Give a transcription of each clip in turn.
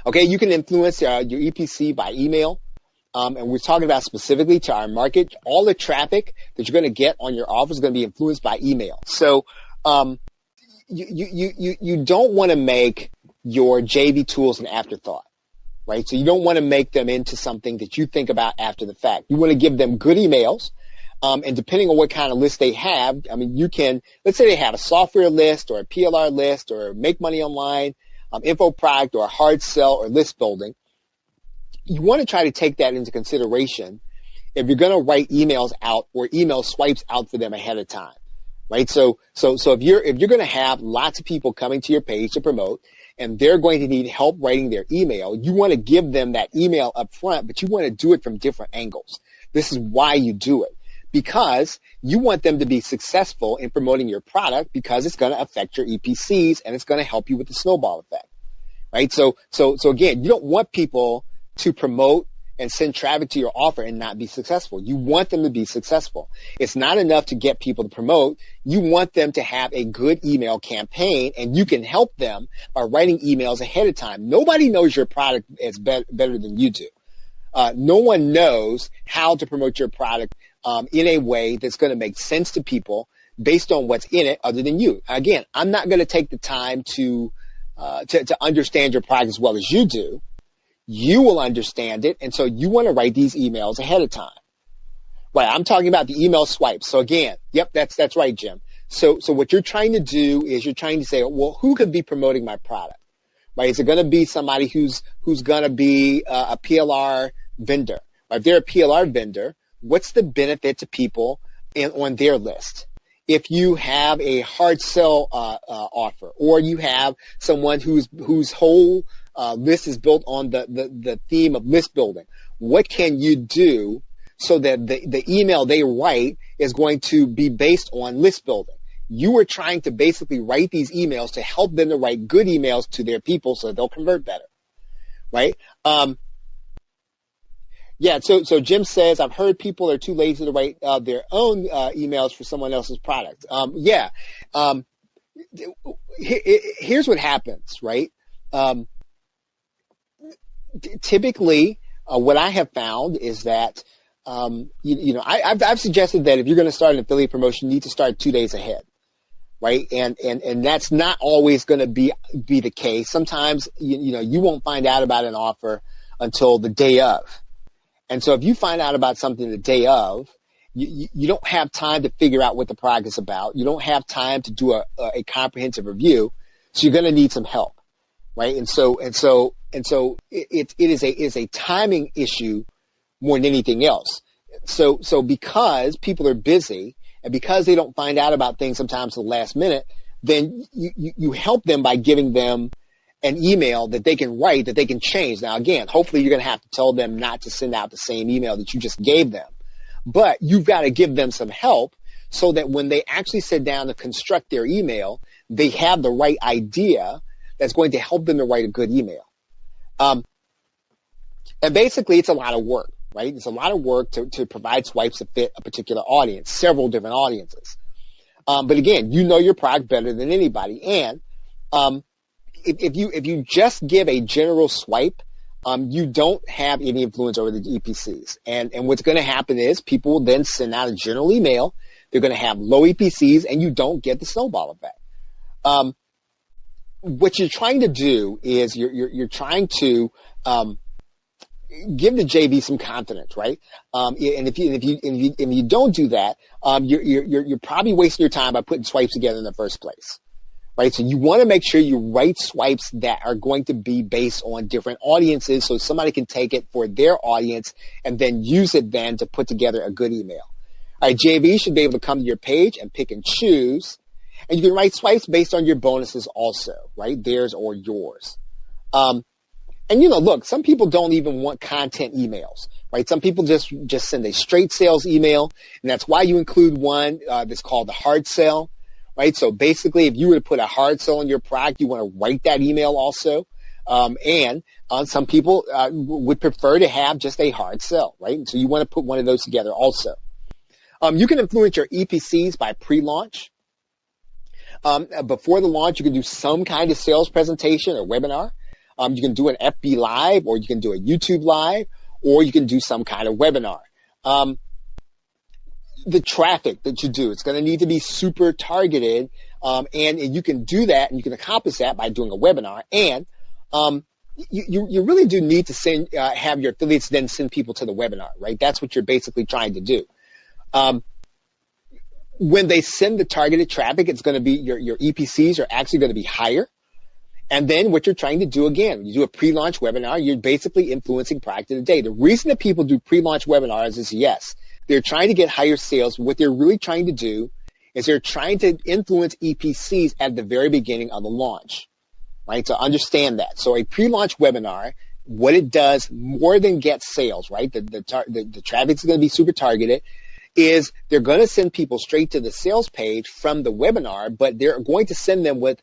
Okay, you can influence your EPC by email. And we're talking about specifically to our market. All the traffic that you're going to get on your offer is going to be influenced by email. So you don't want to make your JV tools an afterthought, right? So you don't want to make them into something that you think about after the fact. You want to give them good emails. And depending on what kind of list they have, I mean, you can, let's say they have a software list or a PLR list or make money online, info product or a hard sell or list building. You want to try to take that into consideration if you're going to write emails out or email swipes out for them ahead of time, right? So if you're going to have lots of people coming to your page to promote and they're going to need help writing their email, you want to give them that email up front, but you want to do it from different angles. This is why you do it, because you want them to be successful in promoting your product because it's going to affect your EPCs and it's going to help you with the snowball effect, right? So again, you don't want people to promote and send traffic to your offer and not be successful. You want them to be successful. It's not enough to get people to promote. You want them to have a good email campaign, and you can help them by writing emails ahead of time. Nobody knows your product as better than you do. No one knows how to promote your product in a way that's going to make sense to people based on what's in it other than you. Again, I'm not going to take the time to understand your product as well as you do. You will understand it, and so you want to write these emails ahead of time. Right, I'm talking about the email swipes. So again, yep, that's right, Jim. So what you're trying to do is you're trying to say, well, who could be promoting my product? Right? Is it going to be somebody who's going to be a PLR vendor? Right? If they're a PLR vendor, what's the benefit to people on their list? If you have a hard sell offer, or you have someone whose whole list is built on the theme of list building, what can you do so that the email they write is going to be based on list building? You are trying to basically write these emails to help them to write good emails to their people so they'll convert better, right? Yeah, so Jim says, I've heard people are too lazy to write their own emails for someone else's product. Here's what happens, right? Typically, what I have found is that, I've suggested that if you're going to start an affiliate promotion, you need to start 2 days ahead, right? And that's not always going to be the case. Sometimes, you won't find out about an offer until the day of. And so if you find out about something the day of, you don't have time to figure out what the product is about. You don't have time to do a comprehensive review. So you're going to need some help, right? And so it is a timing issue more than anything else. So because people are busy and because they don't find out about things sometimes at the last minute, then you help them by giving them an email that they can write, that they can change. Now, again, hopefully you're going to have to tell them not to send out the same email that you just gave them. But you've got to give them some help so that when they actually sit down to construct their email, they have the right idea that's going to help them to write a good email. And basically, it's a lot of work, right? It's a lot of work to provide swipes to fit a particular audience, several different audiences. But again, you know your product better than anybody. And if you just give a general swipe, you don't have any influence over the EPCs. And what's going to happen is people will then send out a general email. They're going to have low EPCs, and you don't get the snowball effect. What you're trying to do is you're trying to give the JV some confidence, right? And if you don't do that, you're probably wasting your time by putting swipes together in the first place. Right, so you want to make sure you write swipes that are going to be based on different audiences so somebody can take it for their audience and then use it then to put together a good email. All right, JV should be able to come to your page and pick and choose. And you can write swipes based on your bonuses also, right? Theirs or yours. And look, some people don't even want content emails, right? Some people just send a straight sales email, and that's why you include one that's called the hard sell. Right, so basically, if you were to put a hard sell on your product, you want to write that email also. And some people would prefer to have just a hard sell, right? And so you want to put one of those together also. You can influence your EPCs by pre-launch. Before the launch, you can do some kind of sales presentation or webinar. You can do an FB Live, or you can do a YouTube Live, or you can do some kind of webinar. The traffic that you do, it's going to need to be super targeted, and you can do that, and you can accomplish that by doing a webinar. And you really do need to have your affiliates then send people to the webinar, right? That's what you're basically trying to do. When they send the targeted traffic, it's going to be your EPCs are actually going to be higher. And then what you're trying to do, again, when you do a pre-launch webinar, you're basically influencing product of the day. The reason that people do pre-launch webinars is, yes, they're trying to get higher sales. What they're really trying to do is they're trying to influence EPCs at the very beginning of the launch, right? So understand that. So a pre-launch webinar, what it does more than get sales, right? The traffic's going to be super targeted. Is they're going to send people straight to the sales page from the webinar, but they're going to send them with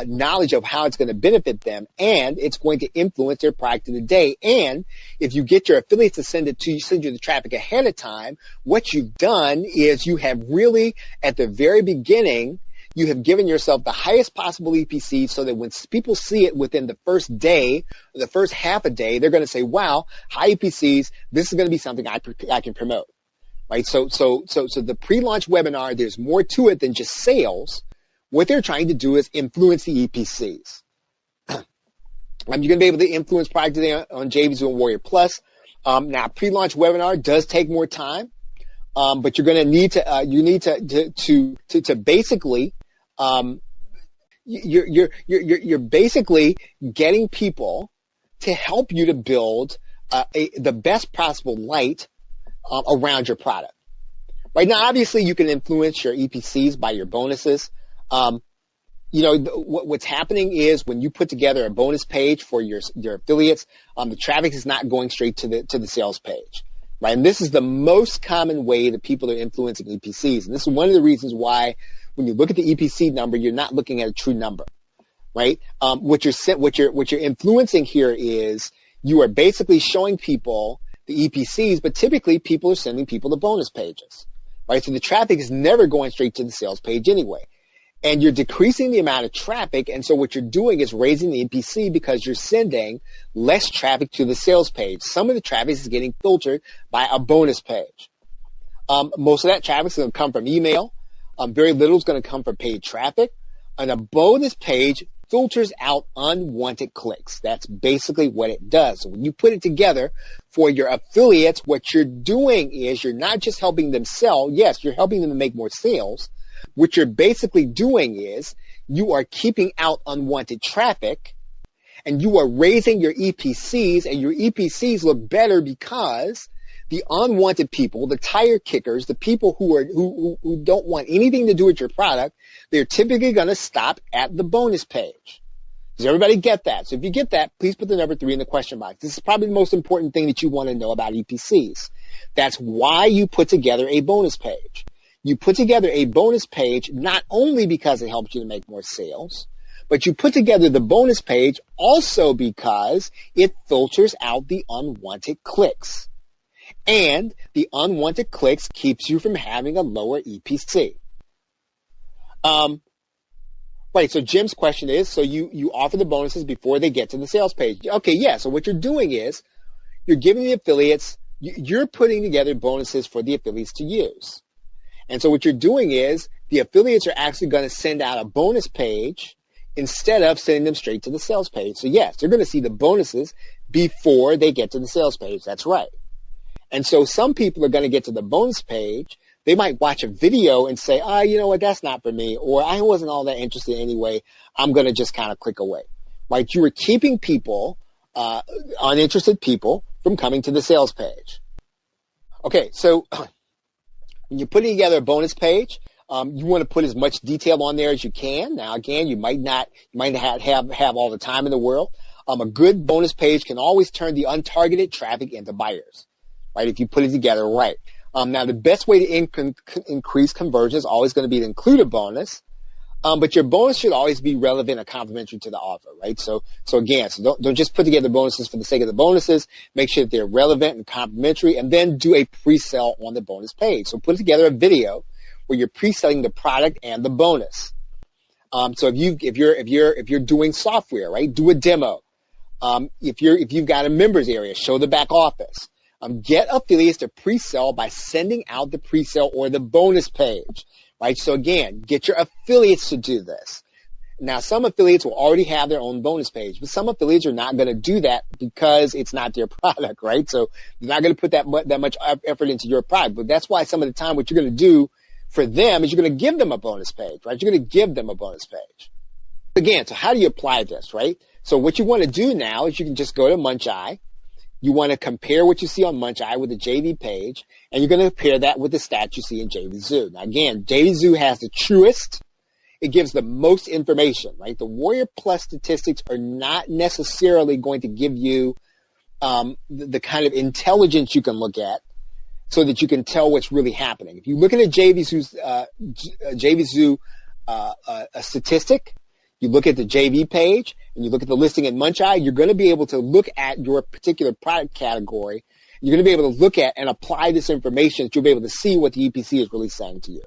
knowledge of how it's going to benefit them, and it's going to influence their product of the day. And if you get your affiliates to send you the traffic ahead of time, what you've done is you have really, at the very beginning, you have given yourself the highest possible EPC so that when people see it within the first day, the first half a day, they're going to say, wow, high EPCs, this is going to be something I can promote. Right. So the pre-launch webinar, there's more to it than just sales. What they're trying to do is influence the EPCs. You're going to be able to influence product today on JVZoo and Warrior Plus. Now, pre-launch webinar does take more time, but you're going to need to basically, you're basically getting people to help you to build the best possible light around your product. Right now, obviously, you can influence your EPCs by your bonuses. What's happening is when you put together a bonus page for your affiliates, the traffic is not going straight to the sales page, right? And this is the most common way that people are influencing EPCs. And this is one of the reasons why when you look at the EPC number, you're not looking at a true number, right? What you're influencing here is you are basically showing people the EPCs, but typically people are sending people to bonus pages, right? So the traffic is never going straight to the sales page anyway. And you're decreasing the amount of traffic, and so what you're doing is raising the EPC because you're sending less traffic to the sales page. Some of the traffic is getting filtered by a bonus page. Most of that traffic is going to come from email. Very little is going to come from paid traffic. And a bonus page filters out unwanted clicks. That's basically what it does. So when you put it together for your affiliates, what you're doing is you're not just helping them sell. Yes, you're helping them to make more sales. What you're basically doing is you are keeping out unwanted traffic, and you are raising your EPCs, and your EPCs look better because the unwanted people, the tire kickers, the people who don't want anything to do with your product, they're typically going to stop at the bonus page. Does everybody get that? So if you get that, please put the number 3 in the question box. This is probably the most important thing that you want to know about EPCs. That's why you put together a bonus page. You put together a bonus page not only because it helps you to make more sales, but you put together the bonus page also because it filters out the unwanted clicks. And the unwanted clicks keeps you from having a lower EPC. Right, so Jim's question is, so you offer the bonuses before they get to the sales page. Okay, yeah, so what you're doing is you're giving the affiliates, you're putting together bonuses for the affiliates to use. And so what you're doing is the affiliates are actually going to send out a bonus page instead of sending them straight to the sales page. So yes, they're going to see the bonuses before they get to the sales page. That's right. And so some people are going to get to the bonus page. They might watch a video and say, you know what, that's not for me, or I wasn't all that interested anyway. I'm going to just kind of click away. Right? You are keeping people, uninterested people, from coming to the sales page. Okay, so when you're putting together a bonus page, you want to put as much detail on there as you can. Now, again, you might not have all the time in the world. A good bonus page can always turn the untargeted traffic into buyers, right? If you put it together right. Now, the best way to increase conversion is always going to be to include a bonus, but your bonus should always be relevant and complementary to the offer, right? So again, don't just put together bonuses for the sake of the bonuses. Make sure that they're relevant and complementary, and then do a pre-sell on the bonus page. So put together a video where you're pre-selling the product and the bonus. So if you're doing software, right, do a demo. If you've got a members area, show the back office. Get affiliates to pre-sell by sending out the pre-sale or the bonus page, right? So again, get your affiliates to do this. Now, some affiliates will already have their own bonus page, but some affiliates are not going to do that because it's not their product, right? So they're not going to put that much effort into your product. But that's why some of the time what you're going to do for them is you're going to give them a bonus page, right? You're going to give them a bonus page. Again, so how do you apply this, right? So what you want to do now is you can just go to MunchEye. You want to compare what you see on MunchEye with the JV page, and you're going to compare that with the stats you see in JVZoo. Now, again, JVZoo has the truest. It gives the most information, right? The Warrior Plus statistics are not necessarily going to give you the kind of intelligence you can look at so that you can tell what's really happening. If you look at a JVZoo statistic, you look at the JV page, and you look at the listing at MunchEye, you're going to be able to look at your particular product category. You're going to be able to look at and apply this information that you'll be able to see what the EPC is really saying to you.